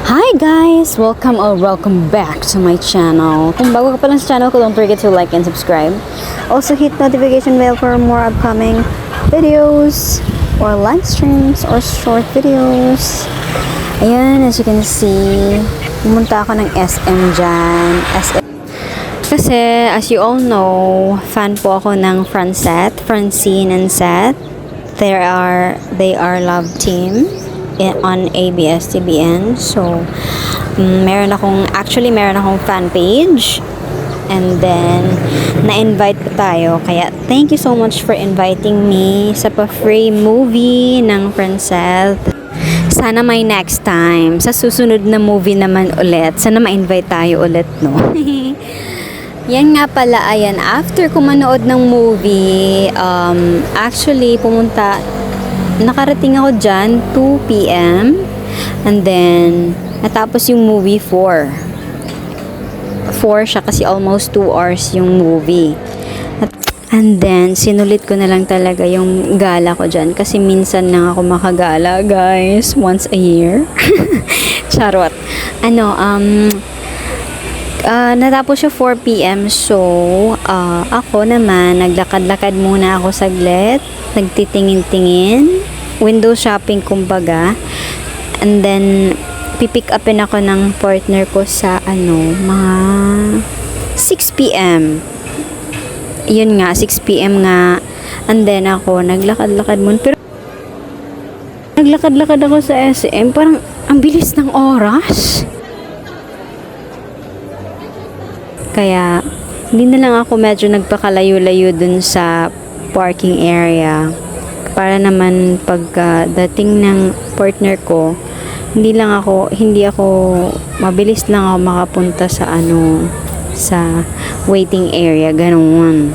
Hi guys! Welcome back to my channel. Kung bago ka pa lang sa channel ko, don't forget to like and subscribe. Also hit notification bell for more upcoming videos or live streams or short videos. Ayan, as you can see, pumunta ako ng SM dyan. Kasi, as you all know, fan po ako ng Francine and Seth. They are love team on ABS-CBN. So, meron akong fan page. And then, na-invite ko tayo. Kaya, thank you so much for inviting me sa pa-free movie ng Franceth. Sana may next time. Sa susunod na movie naman ulit. Sana ma-invite tayo ulit, no? Yan nga pala, ayan, after ko manood ng movie, actually, nakarating ako dyan, 2 p.m. And then, natapos yung movie 4 siya kasi almost 2 hours yung movie. And then, sinulit ko na lang talaga yung gala ko dyan kasi minsan lang ako makagala, guys. Once a year. Charot. Natapos siya 4 p.m. So, ako naman, naglakad-lakad muna ako saglit. Nagtitingin-tingin. Window shopping, kumbaga. And then, pipick upin ako ng partner ko sa, mga 6 p.m. Yun nga, 6 p.m. nga. And then, ako, naglakad-lakad muna. Pero, naglakad-lakad ako sa SM. Parang, ang bilis ng oras. Kaya, hindi na lang ako medyo nagpakalayo-layo dun sa parking area. Para naman pagdating ng partner ko, hindi ako mabilis lang ako makapunta sa sa waiting area, ganun.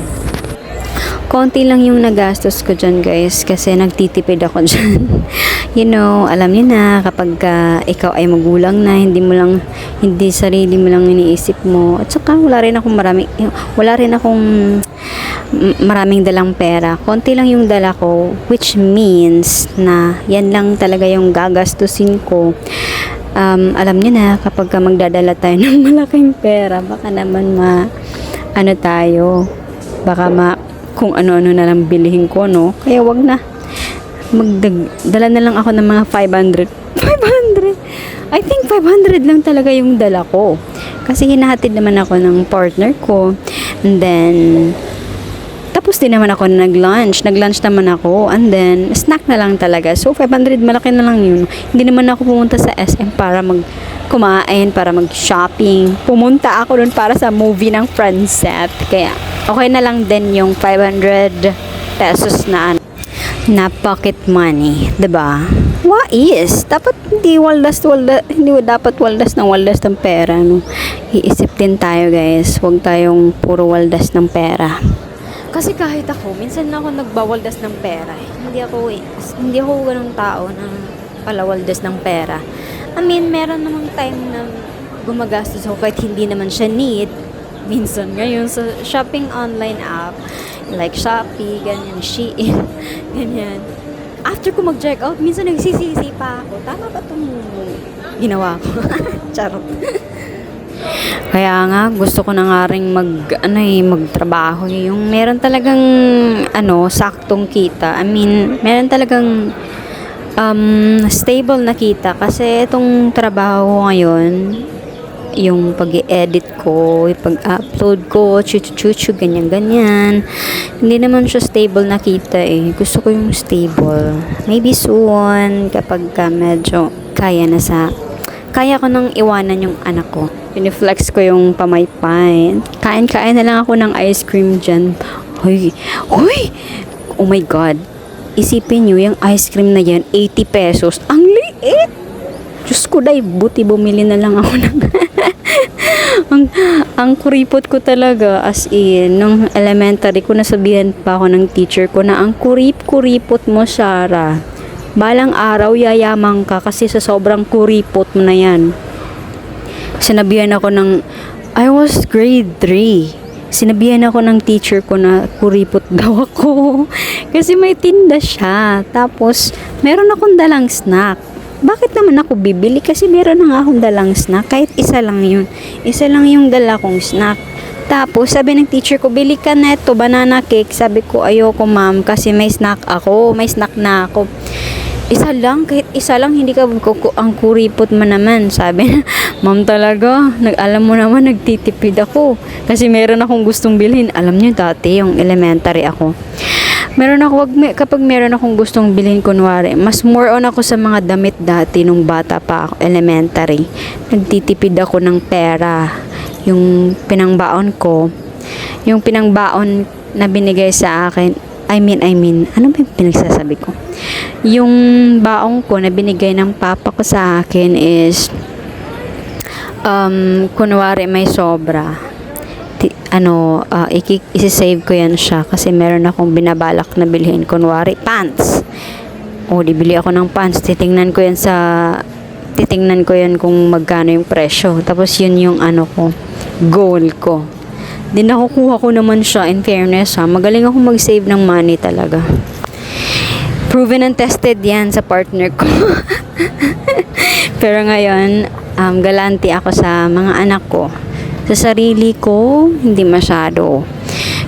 Konti lang yung nagastos ko dyan, guys, kasi nagtitipid ako dyan. Alam niyo na, kapag ikaw ay magulang na, hindi sarili mo lang iniisip mo. At saka wala rin akong maraming dalang pera. Konti lang yung dala ko, which means na yan lang talaga yung gagastusin ko. Alam niyo na, kapag magdadala tayo ng malaking pera, baka naman kung ano-ano na lang bilihin ko, no? Kaya wag na. Dala na lang ako ng mga 500. I think 500 lang talaga yung dala ko. Kasi hinahatid naman ako ng partner ko. And then, tapos din naman ako nag-lunch. Nag-lunch naman ako. And then, snack na lang talaga. So, 500, malaki na lang yun. Hindi naman ako pumunta sa SM para kumain, para mag-shopping. Pumunta ako dun para sa movie ng Franceth. Kaya, okay na lang din yung 500 pesos na pocket money, 'di ba? Dapat hindi dapat waldas ng pera, no. Iisip din tayo, guys. Huwag tayong puro waldas ng pera. Kasi kahit ako, minsan na ako nagbawaldas ng pera. Hindi ako ganung tao na palawaldas ng pera. I mean, meron namang time na gumagastos ako kahit hindi naman siya need. Minsan ngayon sa shopping online app like Shopee, ganyan, Shein, ganyan. After ko mag-check out, minsan nagsisisi pa ako. Tama ba itong ginawa ko? Charot. Kaya nga, gusto ko na nga rin magtrabaho. Yung meron talagang, saktong kita. I mean, meron talagang stable na kita. Kasi itong trabaho ngayon, yung pag-i-edit ko, yung pag-upload ko, chuchu, ganyan. Hindi naman siya stable na kita eh. Gusto ko yung stable. Maybe soon, kapag medyo kaya ko nang iwanan yung anak ko. Piniflex ko yung pamaypay. Kain na lang ako ng ice cream dyan. Hoy! Oh my God! Isipin nyo, yung ice cream na yan, 80 pesos. Ang liit! Diyos ko, buti bumili na lang ako ng ang kuripot ko talaga, as in, nung elementary ko, nasabihan pa ako ng teacher ko na ang kuripot mo, Sarah. Balang araw, yayamang ka kasi sa sobrang kuripot mo na yan. Sinabihan ako I was grade 3. Sinabihan ako ng teacher ko na kuripot daw ako. Kasi may tinda siya. Tapos, meron akong dalang snack. bakit naman ako bibili? Kasi meron na nga akong dalang snack. Kahit isa lang yun. Isa lang yung dala kong snack. Tapos, sabi ng teacher ko, bili ka neto, banana cake. Sabi ko, ayoko ma'am, kasi may snack ako. May snack na ako. Isa lang, kahit isa lang, hindi ka ang kuripot mo naman. Sabi na, ma'am talaga, alam mo naman, nagtitipid ako. Kasi meron akong gustong bilhin. Alam niyo dati, yung elementary ako. Kapag meron akong gustong bilhin, kunwari, mas more on ako sa mga damit dati nung bata pa ako, elementary. Nagtitipid ako ng pera. Yung pinangbaon na binigay sa akin, I mean, ano ba yung pinagsasabi ko? Yung baong ko na binigay ng papa ko sa akin is, kunwari may sobra. Isi-save ko yan siya kasi meron akong binabalak na bilhin. Kunwari, pants. Bibili ako ng pants. Titingnan ko yan kung magkano yung presyo. Tapos yun yung goal ko. Nakukuha ko naman siya, in fairness ha. Magaling ako mag-save ng money talaga. Proven and tested yan sa partner ko. Pero ngayon, galante ako sa mga anak ko. Sa sarili ko, hindi masyado.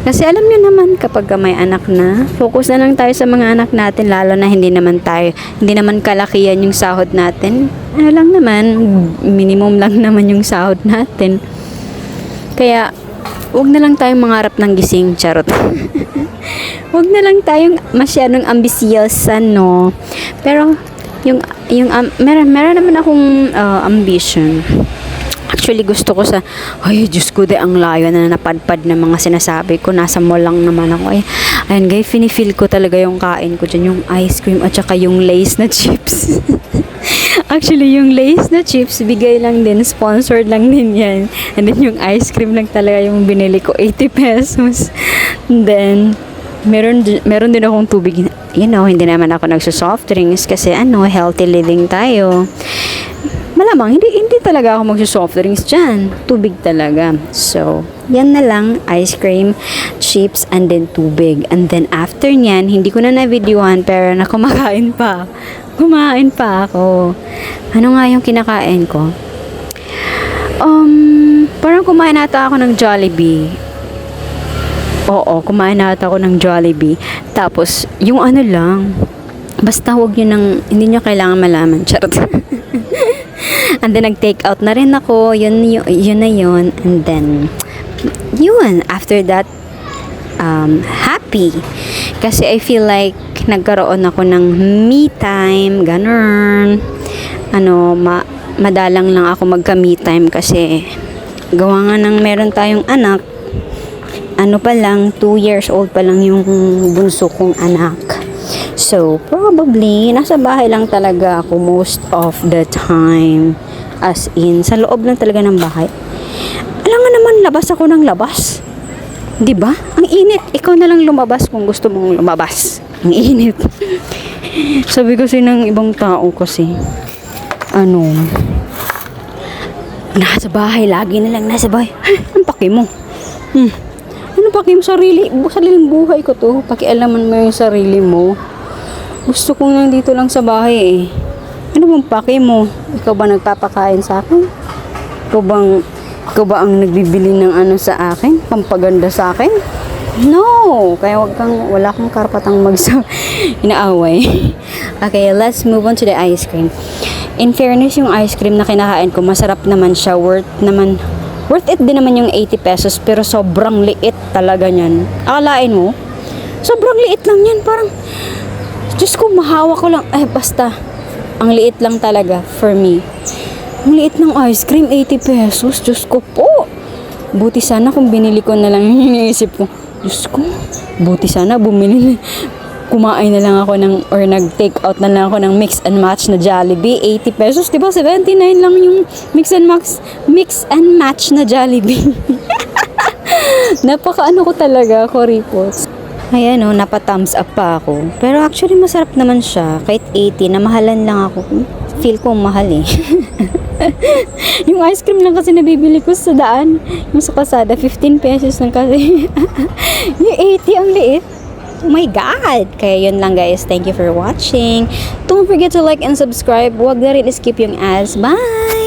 Kasi alam nyo naman, kapag may anak na, focus na lang tayo sa mga anak natin, lalo na hindi naman kalakihan yung sahod natin. Lang naman, minimum lang naman yung sahod natin. Kaya, wag na lang tayong mangarap ng gising, charot. Wag na lang tayong masyadong ambisyosan, no? Pero, meron naman akong ambition. Actually, gusto ko Diyos ko, ang layo na napadpad ng mga sinasabi ko. Nasa mall lang naman ako. Ayan guys, finifeel ko talaga yung kain ko dyan. Yung ice cream at saka yung Lay's na chips. Actually, yung Lay's na chips, bigay lang din. Sponsored lang din yan. And then, yung ice cream lang talaga yung binili ko. 80 pesos. And then, meron din akong tubig. Hindi naman ako nagsusoft drinks kasi healthy living tayo. Malamang, hindi talaga ako magsusoft drinks dyan. Tubig talaga. So, yan na lang. Ice cream, chips, and then tubig. And then, after nyan, hindi ko na na-videohan, pero kumakain pa. Kumain pa ako. Ano nga yung kinakain ko? Parang kumain ata ako ng Jollibee. Oo, kumain ata ako ng Jollibee. Tapos, yung lang, basta hindi nyo kailangan malaman. Charot. And then, nag-take out na rin ako. Yun na yun. And then, after that, happy. Kasi I feel like, nagkaroon ako ng me time, ganun. Madalang lang ako magka-me time kasi, gawa nga ng meron tayong anak. 2 years old pa lang yung bunso kong anak. So, probably, nasa bahay lang talaga ako most of the time. As in, sa loob lang talaga ng bahay. Alam nga naman, labas ako ng labas. 'Di ba? Ang init. Ikaw na lang lumabas kung gusto mong lumabas. Ang init. Sabi kasi ng ibang tao kasi, nasa bahay, lagi na lang nasa bahay. Ang paki mo. Ano paki mo? Sariling buhay ko to. Pakialaman mo yung sarili mo. Gusto kong nandito lang sa bahay eh. Ano bang paki mo? Ikaw ba nagpapakain sa akin? Ikaw ba ang nagbibili ng sa akin? Pampaganda sa akin? No! Kaya wala kang karapatang inaaway. Okay, let's move on to the ice cream. In fairness, yung ice cream na kinakain ko, masarap naman siya. Worth it din naman yung 80 pesos, pero sobrang liit talaga niyan. Akalain mo? Sobrang liit lang yan. Parang, Diyos ko, mahawa ko lang. Basta. Ang liit lang talaga for me. Ang liit ng ice cream, 80 pesos. Diyos ko po. Buti sana kung binili ko na lang yung iniisip ko. Diyos ko, buti sana kumain na lang ako or nag-take out na lang ako ng mix and match na Jollibee. 80 pesos. Diba 79 lang yung mix and match na Jollibee. Napaka ko talaga, Koripos. Ayan napa-thumbs up pa ako. Pero actually, masarap naman siya. Kahit 80, namahalan lang ako. Feel ko mahal eh. Yung ice cream lang kasi nabibili ko sa daan. Yung sa kalsada, 15 pesos lang kasi. Yung 80, ang liit. Oh my God! Kaya yun lang guys. Thank you for watching. Don't forget to like and subscribe. Huwag na rin skip yung ads. Bye!